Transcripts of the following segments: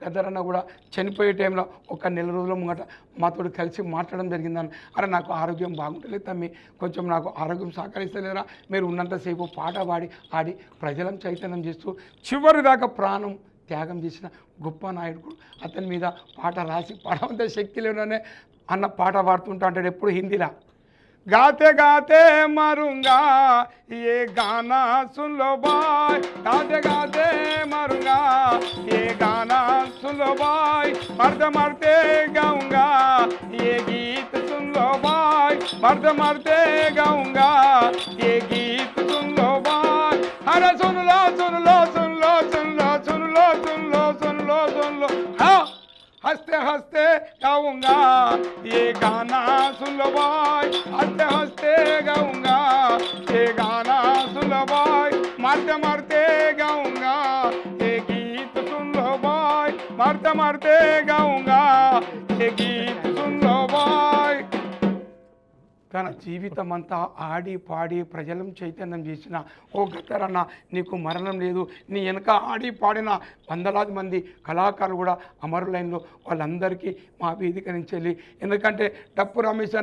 గద్దరన్న కూడా చనిపోయే టైంలో ఒక నెల రోజుల ముంగట మాతో కలిసి మాట్లాడడం జరిగిందని. అరే నాకు ఆరోగ్యం బాగుంటలేదు తమ్మి, కొంచెం నాకు ఆరోగ్యం సహకరిస్తలేరా, మీరు ఉన్నంతసేపు పాట పాడి ఆడి ప్రజలను చైతన్యం చేస్తూ చివరి దాకా ప్రాణం త్యాగం చేసిన గొప్ప నాయకుడు. అతని మీద పాట రాసి పాడమంత శక్తి లేదనే అన్న పాట పాడుతుంటా అంటాడు ఎప్పుడు హిందీలా. गाते गाते मरूंगा ये गाना सुन लो भाई, गाते गाते मरूंगा ये गाना सुन लो भाई, मरते मरते गाऊंगा ये गीत सुन लो भाई, मरते मरते गाऊंगा ये गीत सुन लो भाई। अरे सुन लो सुन लो सुन लो सुन लो सुन लो सुन लो सुन लो सुन लो, हाँ हंसते हंसते गाऊंगा ये गाना सुन लो भाई, हंसते हंसते गाऊंगा ये गाना सुन लो भाई, मरते मरते गाऊंगा ये गीत सुन लो भाई, मरते मरते गाऊंगा ये गीत सुन लो भाई। తన జీవితం అంతా ఆడి పాడి ప్రజలను చైతన్యం చేసిన ఓ గద్దరన్న నీకు మరణం లేదు, నీ వెనక ఆడి పాడిన వందలాది మంది కళాకారులు కూడా అమరులైన్లో వాళ్ళందరికీ మా వేదిక నుంచి వెళ్ళి, ఎందుకంటే డప్పు రమేష్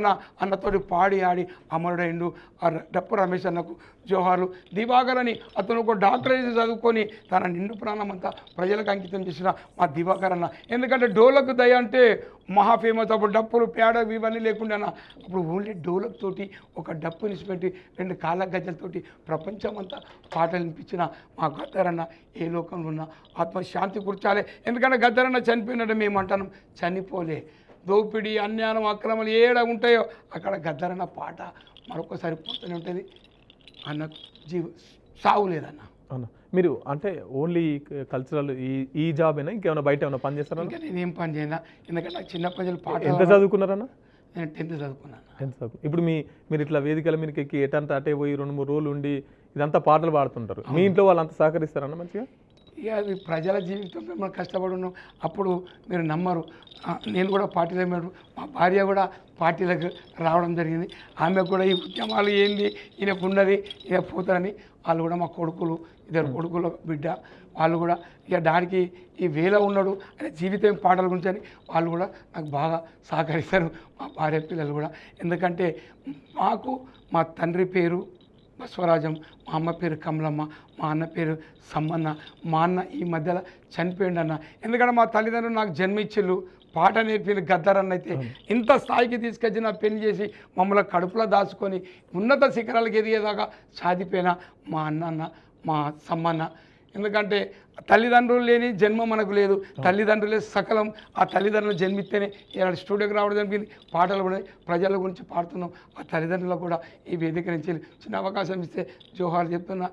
అన్నతోటి పాడి ఆడి అమరుడైండు. ఆ డప్పు రమేష్ అన్నకు జోహార్లు. దివాకర్ అని అతను ఒక డాక్టరేట్ చదువుకొని తన నిండు ప్రాణం అంతా ప్రజలకు అంకితం చేసిన మా దివాకర్ అన్న. ఎందుకంటే డోలకు దయ అంటే మహా ఫేమస్. అప్పుడు డప్పులు పేడ ఇవన్నీ లేకుండా అప్పుడు ఓన్లీ డోలకు తోటి ఒక డప్పు నిలిచిపెట్టి 2 కాళ్ళ గజ్జలతోటి ప్రపంచం అంతా పాటలు వినిపించిన మా గద్దరన్న ఏ లోకంలో ఉన్న ఆత్మశాంతి కూర్చాలి. ఎందుకంటే గద్దరన్న చనిపోయినట్టు మేము అంటాను, చనిపోలే. దోపిడీ అన్యాయం అక్రమాలు ఏడ ఉంటాయో అక్కడ గద్దరన్న పాట మరొకసారి పోతూనే ఉంటుంది అన్న. సాగు లేదన్న. అన్న మీరు అంటే ఓన్లీ కల్చరల్ ఈ జాబేనా, ఇంకేమైనా బయట ఏమైనా పని చేస్తారా? ఇంకా నేనేం పని చేయను, ఎందుకంటే నాకు చిన్నప్పటి నుంచి పాట. ఎంత చదువుకున్నారన్న? నేను 10th చదువుకున్నాను. 10th చదువు. ఇప్పుడు మీరు ఇట్లా వేదికల మీదకి ఎక్కి ఎటంతా అటే పోయి 2-3 రోజులు ఉండి ఇదంతా పాటలు పాడుతుంటారు, మీ ఇంట్లో వాళ్ళు అంతా సహకరిస్తారన్న మంచిగా? ఇక అది ప్రజల జీవితంలో మనం కష్టపడి ఉన్నాం. అప్పుడు మీరు నమ్మరు, నేను కూడా పార్టీలో మా భార్య కూడా పార్టీలకు రావడం జరిగింది. ఆమె కూడా ఈ ఉద్యమాలు ఏంది ఈయనకు ఉన్నది ఇక పోతారని వాళ్ళు కూడా, మా కొడుకులు 2 కొడుకుల బిడ్డ వాళ్ళు కూడా ఇక డాడీకి ఈ వేళ ఉన్నాడు అనే జీవితం పాటల గురించి అని వాళ్ళు కూడా నాకు బాగా సహకరిస్తారు, మా భార్య పిల్లలు కూడా. ఎందుకంటే మాకు మా తండ్రి పేరు బసవరాజం, మా అమ్మ పేరు కమలమ్మ, మా అన్న పేరు సమ్మన్న. మా అన్న ఈ మధ్యలో చనిపోయిండు అన్న. ఎందుకంటే మా తల్లిదండ్రులు నాకు జన్మిచ్చిళ్ళు, పాట నేర్పిన గద్దరన్న అయితే ఇంత స్థాయికి తీసుకొచ్చి నా పెళ్లి చేసి మమ్మల్ని కడుపులో దాచుకొని ఉన్నత శిఖరాలకు ఎదిగేదాకా సాధిపోయిన మా అన్న మా సమ్మన్న. ఎందుకంటే తల్లిదండ్రులు లేని జన్మ మనకు లేదు, తల్లిదండ్రులే సకలం. ఆ తల్లిదండ్రులు జన్మిస్తేనే ఇలా స్టూడియోకి రావడం జరిగింది, పాటలు కూడా ప్రజల గురించి పాడుతున్నాం. ఆ తల్లిదండ్రులకు కూడా ఈ వేదిక నుంచి చిన్న అవకాశం ఇస్తే జోహార్ చెప్తున్నా.